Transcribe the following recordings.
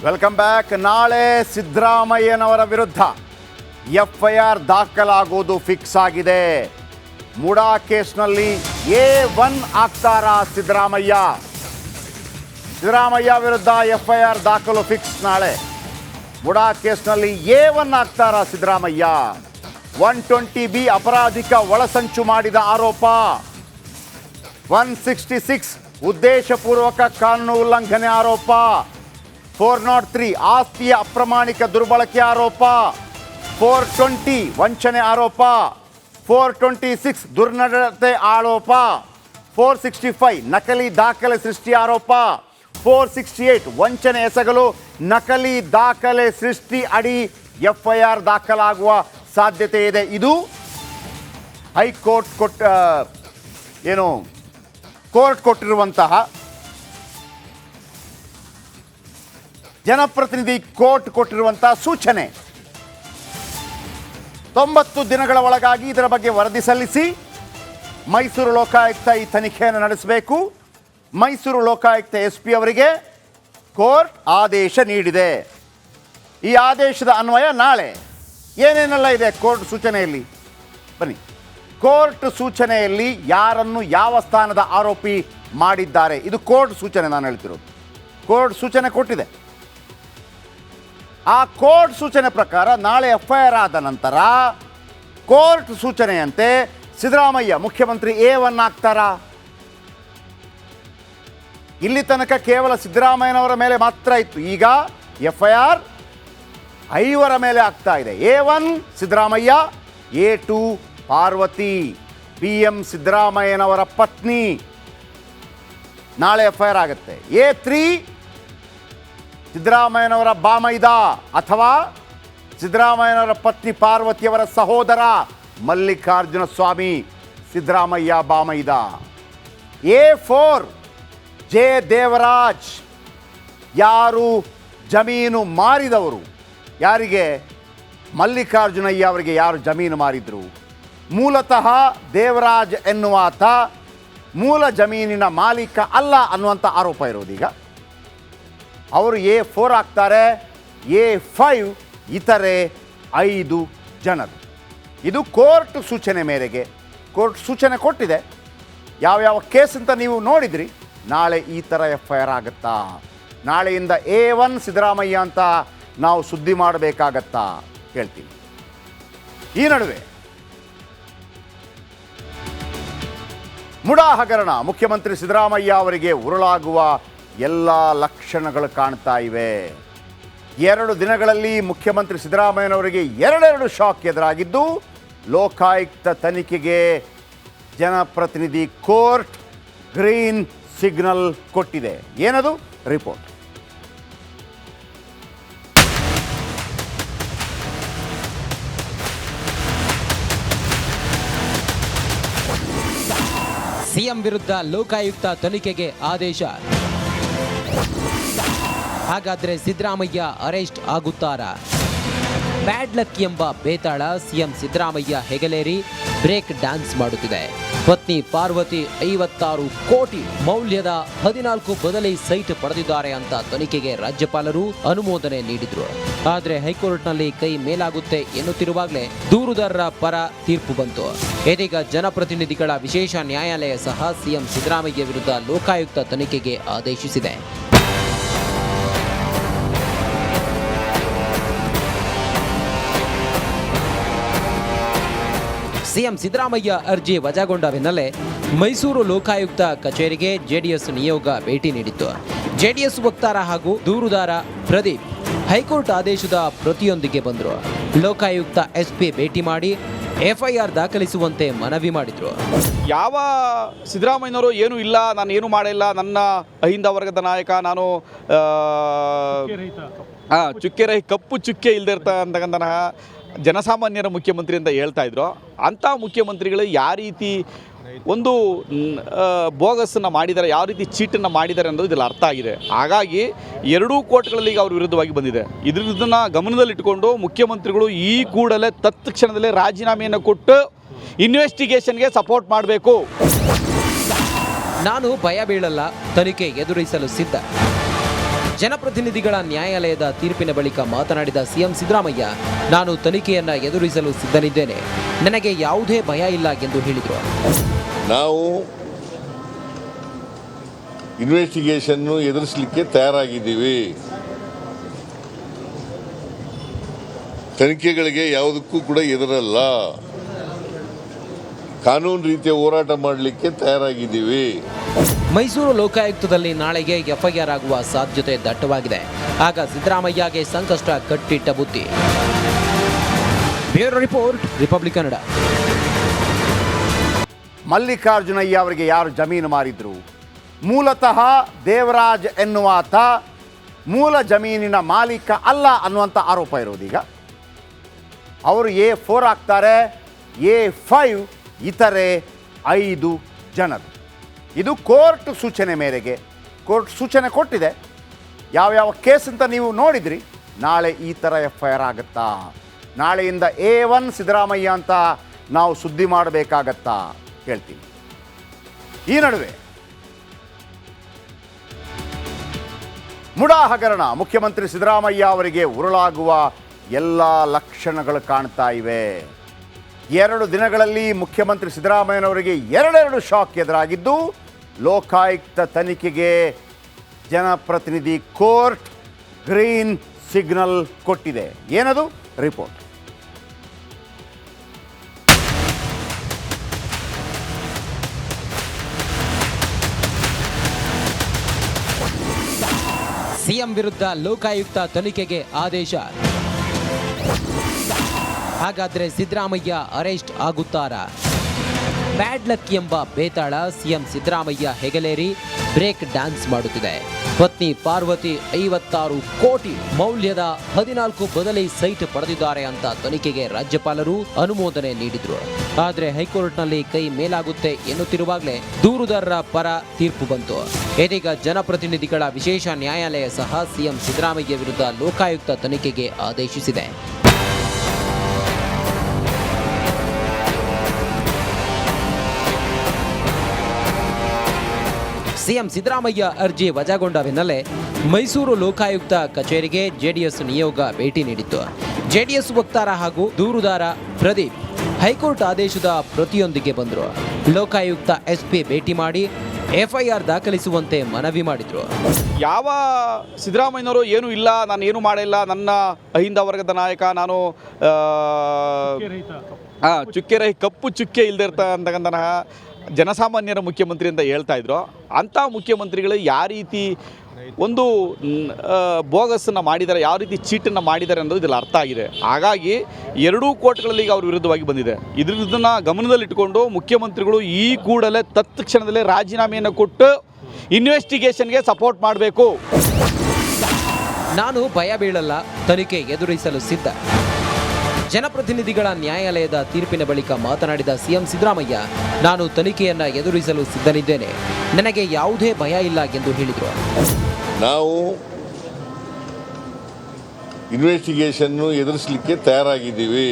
Welcome back. ನಾಳೆ ಸಿದ್ದರಾಮಯ್ಯನವರ ವಿರುದ್ಧ FIR ದಾಖಲಾಗುವುದು ಫಿಕ್ಸ್ ಆಗಿದೆ. ಮುಡಾ ಕೇಸ್ನಲ್ಲಿ A1 ಆಗ್ತಾರಾ ಸಿದ್ದರಾಮಯ್ಯ ವಿರುದ್ಧ FIR ದಾಖಲು ಫಿಕ್ಸ್. ನಾಳೆ ಮುಡಾ ಕೇಸ್ನಲ್ಲಿ A1 ಆಗ್ತಾರಾ ಸಿದ್ದರಾಮಯ್ಯ. 120B ಅಪರಾಧಿಕ ಒಳಸಂಚು ಮಾಡಿದ ಆರೋಪ, 166 ಉದ್ದೇಶಪೂರ್ವಕ ಕಾನೂನು ಉಲ್ಲಂಘನೆ ಆರೋಪ, 403 ಆಸ್ತಿಯ ಅಪ್ರಮಾಣಿಕ ದುರ್ಬಳಕೆ ಆರೋಪ, 420 ವಂಚನೆ ಆರೋಪ, 426 ದುರ್ನಡತೆ ಆರೋಪ, 465 ನಕಲಿ ದಾಖಲೆ ಸೃಷ್ಟಿ ಆರೋಪ, 468 ವಂಚನೆ ಎಸಗಲು ನಕಲಿ ದಾಖಲೆ ಸೃಷ್ಟಿ ಅಡಿ FIR ದಾಖಲಾಗುವ ಸಾಧ್ಯತೆ ಇದೆ. ಇದು ಹೈಕೋರ್ಟ್ ಕೋರ್ಟ್ ಕೊಟ್ಟಿರುವಂತಹ, ಜನಪ್ರತಿನಿಧಿ ಕೋರ್ಟ್ ಕೊಟ್ಟಿರುವಂತಹ ಸೂಚನೆ. 90 ದಿನಗಳ ಒಳಗಾಗಿ ಇದರ ಬಗ್ಗೆ ವರದಿ ಸಲ್ಲಿಸಿ ಮೈಸೂರು ಲೋಕಾಯುಕ್ತ ಈ ತನಿಖೆಯನ್ನು ನಡೆಸಬೇಕು. ಮೈಸೂರು ಲೋಕಾಯುಕ್ತ SP ಅವರಿಗೆ ಕೋರ್ಟ್ ಆದೇಶ ನೀಡಿದೆ. ಈ ಆದೇಶದ ಅನ್ವಯ ನಾಳೆ ಏನೇನೆಲ್ಲ ಇದೆ ಕೋರ್ಟ್ ಸೂಚನೆಯಲ್ಲಿ ಬನ್ನಿ. ಕೋರ್ಟ್ ಸೂಚನೆಯಲ್ಲಿ ಯಾರನ್ನು ಯಾವ ಸ್ಥಾನದ ಆರೋಪಿ ಮಾಡಿದ್ದಾರೆ, ಇದು ಕೋರ್ಟ್ ಸೂಚನೆ. ನಾನು ಹೇಳ್ತಿರೋದು ಕೋರ್ಟ್ ಸೂಚನೆ ಕೊಟ್ಟಿದೆ. ಆ ಕೋರ್ಟ್ ಸೂಚನೆ ಪ್ರಕಾರ ನಾಳೆ FIR ಆದ ನಂತರ ಕೋರ್ಟ್ ಸೂಚನೆಯಂತೆ ಸಿದ್ದರಾಮಯ್ಯ ಮುಖ್ಯಮಂತ್ರಿ A1 ಆಗ್ತಾರಾ? ಇಲ್ಲಿ ತನಕ ಕೇವಲ ಸಿದ್ದರಾಮಯ್ಯನವರ ಮೇಲೆ ಮಾತ್ರ ಇತ್ತು. ಈಗ FIR 5 ಮೇಲೆ ಆಗ್ತಾ ಇದೆ. A1 Siddaramaiah, A2 Parvati, PM ಸಿದ್ದರಾಮಯ್ಯನವರ ಪತ್ನಿ. ನಾಳೆ FIR ಆಗುತ್ತೆ. A3 ಸಿದ್ದರಾಮಯ್ಯನವರ ಬಾಮೈದ ಅಥವಾ ಸಿದ್ದರಾಮಯ್ಯನವರ ಪತ್ನಿ ಪಾರ್ವತಿಯವರ ಸಹೋದರ ಮಲ್ಲಿಕಾರ್ಜುನ ಸ್ವಾಮಿ ಸಿದ್ದರಾಮಯ್ಯ ಬಾಮೈದ. A4 ಜೆ ದೇವರಾಜ್, ಯಾರು ಜಮೀನು ಮಾರಿದವರು, ಯಾರಿಗೆ ಮಲ್ಲಿಕಾರ್ಜುನಯ್ಯ ಅವರಿಗೆ ಯಾರು ಜಮೀನು ಮಾರಿದ್ರು, ಮೂಲತಃ ದೇವರಾಜ್ ಎನ್ನುವಾತ ಮೂಲ ಜಮೀನಿನ ಮಾಲೀಕ ಅಲ್ಲ ಅನ್ನುವಂಥ ಆರೋಪ ಇರೋದೀಗ. ಅವರು A4 ಆಗ್ತಾರೆ. A5 ಇತರೆ 5 ಜನರು. ಇದು ಕೋರ್ಟ್ ಸೂಚನೆ ಮೇರೆಗೆ ಕೋರ್ಟ್ ಸೂಚನೆ ಕೊಟ್ಟಿದೆ. ಯಾವ್ಯಾವ ಕೇಸ್ ಅಂತ ನೀವು ನೋಡಿದ್ರಿ. ನಾಳೆ ಈ ಥರ FIR ಆಗುತ್ತಾ? ನಾಳೆಯಿಂದ A1 ಸಿದ್ದರಾಮಯ್ಯ ಅಂತ ನಾವು ಸುದ್ದಿ ಮಾಡಬೇಕಾಗತ್ತಾ ಹೇಳ್ತೀನಿ. ಈ ನಡುವೆ ಮುಡಾ ಹಗರಣ ಮುಖ್ಯಮಂತ್ರಿ ಸಿದ್ದರಾಮಯ್ಯ ಅವರಿಗೆ ಉರುಳಾಗುವ ಎಲ್ಲ ಲಕ್ಷಣಗಳು ಕಾಣ್ತಾ ಇವೆ. 2 ದಿನಗಳಲ್ಲಿ ಮುಖ್ಯಮಂತ್ರಿ ಸಿದ್ದರಾಮಯ್ಯನವರಿಗೆ 2 ಶಾಕ್ ಎದುರಾಗಿದ್ದು, ಲೋಕಾಯುಕ್ತ ತನಿಖೆಗೆ ಜನಪ್ರತಿನಿಧಿ ಕೋರ್ಟ್ ಗ್ರೀನ್ ಸಿಗ್ನಲ್ ಕೊಟ್ಟಿದೆ. ಏನದು? ರಿಪೋರ್ಟ್. ಸಿಎಂ ವಿರುದ್ಧ ಲೋಕಾಯುಕ್ತ ತನಿಖೆಗೆ ಆದೇಶ. ಹಾಗಾದ್ರೆ ಸಿದ್ದರಾಮಯ್ಯ ಅರೆಸ್ಟ್ ಆಗುತ್ತಾರಾ? ಬ್ಯಾಡ್ ಲಕ್ ಎಂಬ ಬೇತಾಳ ಸಿಎಂ ಸಿದ್ದರಾಮಯ್ಯ ಹೆಗಲೇರಿ ಬ್ರೇಕ್ ಡ್ಯಾನ್ಸ್ ಮಾಡುತ್ತಿದೆ. ಪತ್ನಿ ಪಾರ್ವತಿ 56 ಕೋಟಿ ಮೌಲ್ಯದ 14 ಬದಲಿ ಸೈಟ್ ಪಡೆದಿದ್ದಾರೆ ಅಂತ ತನಿಖೆಗೆ ರಾಜ್ಯಪಾಲರು ಅನುಮೋದನೆ ನೀಡಿದ್ರು. ಆದ್ರೆ ಹೈಕೋರ್ಟ್ನಲ್ಲಿ ಕೈ ಮೇಲಾಗುತ್ತೆ ಎನ್ನುತ್ತಿರುವಾಗಲೇ ದೂರುದಾರರ ಪರ ತೀರ್ಪು ಬಂತು. ಇದೀಗ ಜನಪ್ರತಿನಿಧಿಗಳ ವಿಶೇಷ ನ್ಯಾಯಾಲಯ ಸಹ ಸಿಎಂ ಸಿದ್ದರಾಮಯ್ಯ ವಿರುದ್ಧ ಲೋಕಾಯುಕ್ತ ತನಿಖೆಗೆ ಆದೇಶಿಸಿದೆ. ಸಿಎಂ ಸಿದ್ದರಾಮಯ್ಯ ಅರ್ಜಿ ವಜಾಗೊಂಡ ಬೆನ್ನಲ್ಲೇ ಮೈಸೂರು ಲೋಕಾಯುಕ್ತ ಕಚೇರಿಗೆ JDS ನಿಯೋಗ ಭೇಟಿ ನೀಡಿತ್ತು. JDS ವಕ್ತಾರ ಹಾಗೂ ದೂರುದಾರ ಪ್ರದೀಪ್ ಹೈಕೋರ್ಟ್ ಆದೇಶದ ಪ್ರತಿಯೊಂದಿಗೆ ಬಂದರು. ಲೋಕಾಯುಕ್ತ SP ಭೇಟಿ ಮಾಡಿ FIR ದಾಖಲಿಸುವಂತೆ ಮನವಿ ಮಾಡಿದ್ರು. ಯಾವ ಸಿದ್ದರಾಮಯ್ಯನವರು ಏನೂ ಇಲ್ಲ, ನಾನು ಏನು ಮಾಡಿಲ್ಲ, ನನ್ನ ಅಹಿಂದ ವರ್ಗದ ನಾಯಕ, ನಾನು ಕಪ್ಪು ಚುಕ್ಕೆ ಇಲ್ಲದೆ ಇರ್ತಕ್ಕಂತಹ ಜನಸಾಮಾನ್ಯರ ಮುಖ್ಯಮಂತ್ರಿ ಅಂತ ಹೇಳ್ತಾ ಇದ್ರು. ಅಂಥ ಮುಖ್ಯಮಂತ್ರಿಗಳು ಯಾವ ರೀತಿ ಒಂದು ಬೋಗಸನ್ನು ಮಾಡಿದ್ದಾರೆ, ಯಾವ ರೀತಿ ಚೀಟನ್ನು ಮಾಡಿದ್ದಾರೆ ಅನ್ನೋದು ಇದರಲ್ಲಿ ಅರ್ಥ ಆಗಿದೆ. ಹಾಗಾಗಿ 2 ಕೋರ್ಟ್ಗಳಲ್ಲಿ ಈಗ ಅವ್ರ ವಿರುದ್ಧವಾಗಿ ಬಂದಿದೆ. ಇದನ್ನ ಗಮನದಲ್ಲಿಟ್ಟುಕೊಂಡು ಮುಖ್ಯಮಂತ್ರಿಗಳು ಈ ಕೂಡಲೇ ತತ್ಕ್ಷಣದಲ್ಲೇ ರಾಜೀನಾಮೆಯನ್ನು ಕೊಟ್ಟು ಇನ್ವೆಸ್ಟಿಗೇಷನ್ಗೆ ಸಪೋರ್ಟ್ ಮಾಡಬೇಕು. ನಾನು ಭಯ ಬೀಳಲ್ಲ, ತನಿಖೆ ಎದುರಿಸಲು ಸಿದ್ಧ. ಜನಪ್ರತಿನಿಧಿಗಳ ನ್ಯಾಯಾಲಯದ ತೀರ್ಪಿನ ಬಳಿಕ ಮಾತನಾಡಿದ ಸಿಎಂ ಸಿದ್ದರಾಮಯ್ಯ, ನಾನು ತನಿಖೆಯನ್ನ ಎದುರಿಸಲು ಸಿದ್ಧನಿದ್ದೇನೆ, ನನಗೆ ಯಾವುದೇ ಭಯ ಇಲ್ಲ ಎಂದು ಹೇಳಿದರು. ನಾವು ಇನ್ವೆಸ್ಟಿಗೇಷನ್ ಎದುರಿಸಲಿಕ್ಕೆ ತಯಾರಾಗಿದ್ದೀವಿ. ತನಿಖೆಗಳಿಗೆ ಯಾವುದಕ್ಕೂ ಕೂಡ ಎದುರಲ್ಲ. ಕಾನೂನು ರೀತಿಯ ಹೋರಾಟ ಮಾಡಲಿಕ್ಕೆ ತಯಾರಾಗಿದ್ದೀವಿ. ಮೈಸೂರು ಲೋಕಾಯುಕ್ತದಲ್ಲಿ ನಾಳೆಗೆ ಎಫ್ಐಆರ್ ಆಗುವ ಸಾಧ್ಯತೆ ದಟ್ಟವಾಗಿದೆ. ಆಗ ಸಿದ್ದರಾಮಯ್ಯಗೆ ಸಂಕಷ್ಟ ಕಟ್ಟಿಟ್ಟ ಬುತ್ತಿ. Bureau report, republic Kannada. Mallikarjunaiah ಅವರಿಗೆ ಯಾರು ಜಮೀನು ಮಾರಿದ್ರು? ಮೂಲತಃ ದೇವರಾಜ್ ಎನ್ನುವಾತ ಮೂಲ ಜಮೀನಿನ ಮಾಲೀಕ ಅಲ್ಲ ಅನ್ನುವಂಥ ಆರೋಪ ಇರೋದೀಗ. ಅವರು A4 ಆಗ್ತಾರೆ, A5 ಇತರೆ 5 ಜನರು. ಇದು ಕೋರ್ಟ್ ಸೂಚನೆ ಮೇರೆಗೆ, ಕೋರ್ಟ್ ಸೂಚನೆ ಕೊಟ್ಟಿದೆ. ಯಾವ್ಯಾವ ಕೇಸ್ ಅಂತ ನೀವು ನೋಡಿದ್ರಿ. ನಾಳೆ ಈ ಥರ FIR ಆಗುತ್ತಾ? ನಾಳೆಯಿಂದ A1 ಸಿದ್ದರಾಮಯ್ಯ ಅಂತ ನಾವು ಸುದ್ದಿ ಮಾಡಬೇಕಾಗತ್ತಾ ಹೇಳ್ತೀನಿ. ಈ ನಡುವೆ ಮುಡಾ ಹಗರಣ ಮುಖ್ಯಮಂತ್ರಿ ಸಿದ್ದರಾಮಯ್ಯ ಅವರಿಗೆ ಉರುಳಾಗುವ ಎಲ್ಲ ಲಕ್ಷಣಗಳು ಕಾಣ್ತಾ ಇವೆ. 2 ದಿನಗಳಲ್ಲಿ ಮುಖ್ಯಮಂತ್ರಿ ಸಿದ್ದರಾಮಯ್ಯನವರಿಗೆ ಎರಡೆರಡು ಶಾಕ್ ಎದುರಾಗಿದ್ದು, ಲೋಕಾಯುಕ್ತ ತನಿಖೆಗೆ ಜನಪ್ರತಿನಿಧಿ ಕೋರ್ಟ್ ಗ್ರೀನ್ ಸಿಗ್ನಲ್ ಕೊಟ್ಟಿದೆ. ಏನದು? ರಿಪೋರ್ಟ್. ಸಿಎಂ ವಿರುದ್ಧ ಲೋಕಾಯುಕ್ತ ತನಿಖೆಗೆ ಆದೇಶ. ಹಾಗಾದ್ರೆ ಸಿದ್ದರಾಮಯ್ಯ ಅರೆಸ್ಟ್ ಆಗುತ್ತಾರಾ? ಬ್ಯಾಡ್ ಲಕ್ ಎಂಬ ಬೇತಾಳ ಸಿಎಂ ಸಿದ್ದರಾಮಯ್ಯ ಹೆಗಲೇರಿ ಬ್ರೇಕ್ ಡ್ಯಾನ್ಸ್ ಮಾಡುತ್ತಿದೆ. ಪತ್ನಿ ಪಾರ್ವತಿ 56 ಕೋಟಿ ಮೌಲ್ಯದ 14 ಬದಲಿ ಸೈಟ್ ಪಡೆದಿದ್ದಾರೆ ಅಂತ ತನಿಖೆಗೆ ರಾಜ್ಯಪಾಲರು ಅನುಮೋದನೆ ನೀಡಿದ್ರು. ಆದರೆ ಹೈಕೋರ್ಟ್ನಲ್ಲಿ ಕೈ ಮೇಲಾಗುತ್ತೆ ಎನ್ನುತ್ತಿರುವಾಗಲೇ ದೂರುದಾರರ ಪರ ತೀರ್ಪು ಬಂತು. ಇದೀಗ ಜನಪ್ರತಿನಿಧಿಗಳ ವಿಶೇಷ ನ್ಯಾಯಾಲಯ ಸಹ ಸಿಎಂ ಸಿದ್ದರಾಮಯ್ಯ ವಿರುದ್ಧ ಲೋಕಾಯುಕ್ತ ತನಿಖೆಗೆ ಆದೇಶಿಸಿದೆ. ಸಿಎಂ ಸಿದ್ದರಾಮಯ್ಯ ಅರ್ಜಿ ವಜಾಗೊಂಡ ಬೆನ್ನಲ್ಲೇ ಮೈಸೂರು ಲೋಕಾಯುಕ್ತ ಕಚೇರಿಗೆ ಜೆಡಿಎಸ್ ನಿಯೋಗ ಭೇಟಿ ನೀಡಿತ್ತು. ಜೆಡಿಎಸ್ ವಕ್ತಾರ ಹಾಗೂ ದೂರುದಾರ ಪ್ರದೀಪ್ ಹೈಕೋರ್ಟ್ ಆದೇಶದ ಪ್ರತಿಯೊಂದಿಗೆ ಬಂದರು. ಲೋಕಾಯುಕ್ತ SP ಭೇಟಿ ಮಾಡಿ FIR ದಾಖಲಿಸುವಂತೆ ಮನವಿ ಮಾಡಿದ್ರು. ಯಾವ ಸಿದ್ದರಾಮಯ್ಯನವರು ಏನೂ ಇಲ್ಲ, ನಾನು ಏನು ಮಾಡಿಲ್ಲ, ನನ್ನ ಅಹಿಂದ ವರ್ಗದ ನಾಯಕ, ನಾನು ಕಪ್ಪು ಚುಕ್ಕೆ ಇಲ್ಲದೆ ಇರ್ತಕ್ಕಂತಹ ಜನಸಾಮಾನ್ಯರ ಮುಖ್ಯಮಂತ್ರಿ ಅಂತ ಹೇಳ್ತಾ ಇದ್ರು. ಅಂಥ ಮುಖ್ಯಮಂತ್ರಿಗಳು ಯಾವ ರೀತಿ ಒಂದು ಬೋಗಸನ್ನು ಮಾಡಿದ್ದಾರೆ, ಯಾವ ರೀತಿ ಚೀಟನ್ನು ಮಾಡಿದ್ದಾರೆ ಅನ್ನೋದು ಇದರಲ್ಲಿ ಅರ್ಥ ಆಗಿದೆ. ಹಾಗಾಗಿ 2 ಕೋರ್ಟ್ಗಳಲ್ಲಿ ಈಗ ಅವ್ರ ವಿರುದ್ಧವಾಗಿ ಬಂದಿದೆ. ಇದನ್ನು ಗಮನದಲ್ಲಿಟ್ಟುಕೊಂಡು ಮುಖ್ಯಮಂತ್ರಿಗಳು ಈ ಕೂಡಲೇ ತತ್ಕ್ಷಣದಲ್ಲೇ ರಾಜೀನಾಮೆಯನ್ನು ಕೊಟ್ಟು ಇನ್ವೆಸ್ಟಿಗೇಷನ್ಗೆ ಸಪೋರ್ಟ್ ಮಾಡಬೇಕು. ನಾನು ಭಯ ಬೀಳಲ್ಲ, ತನಿಖೆ ಎದುರಿಸಲು ಸಿದ್ಧ. ಜನಪ್ರತಿನಿಧಿಗಳ ನ್ಯಾಯಾಲಯದ ತೀರ್ಪಿನ ಬಳಿಕ ಮಾತನಾಡಿದ ಸಿಎಂ ಸಿದ್ದರಾಮಯ್ಯ, ನಾನು ತನಿಖೆಯನ್ನ ಎದುರಿಸಲು ಸಿದ್ಧನಿದ್ದೇನೆ, ನನಗೆ ಯಾವುದೇ ಭಯ ಇಲ್ಲ ಎಂದು ಹೇಳಿದರು. ನಾವು ಇನ್ವೆಸ್ಟಿಗೇಷನ್ ಎದುರಿಸಲಿಕ್ಕೆ ತಯಾರಾಗಿದ್ದೀವಿ.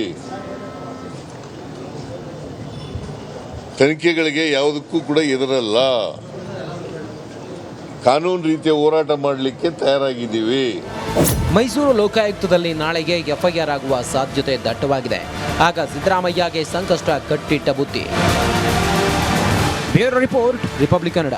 ತನಿಖೆಗಳಿಗೆ ಯಾವುದಕ್ಕೂ ಕೂಡ ಎದುರಲ್ಲ. ಕಾನೂನು ರೀತಿಯ ಹೋರಾಟ ಮಾಡಲಿಕ್ಕೆ ತಯಾರಾಗಿದ್ದೀವಿ. ಮೈಸೂರು ಲೋಕಾಯುಕ್ತದಲ್ಲಿ ನಾಳೆಗೆ FIR ಆಗುವ ಸಾಧ್ಯತೆ ದಟ್ಟವಾಗಿದೆ. ಆಗ ಸಿದ್ದರಾಮಯ್ಯಗೆ ಸಂಕಷ್ಟ ಕಟ್ಟಿಟ್ಟ ಬುತ್ತಿ. Bureau report, republic Kannada.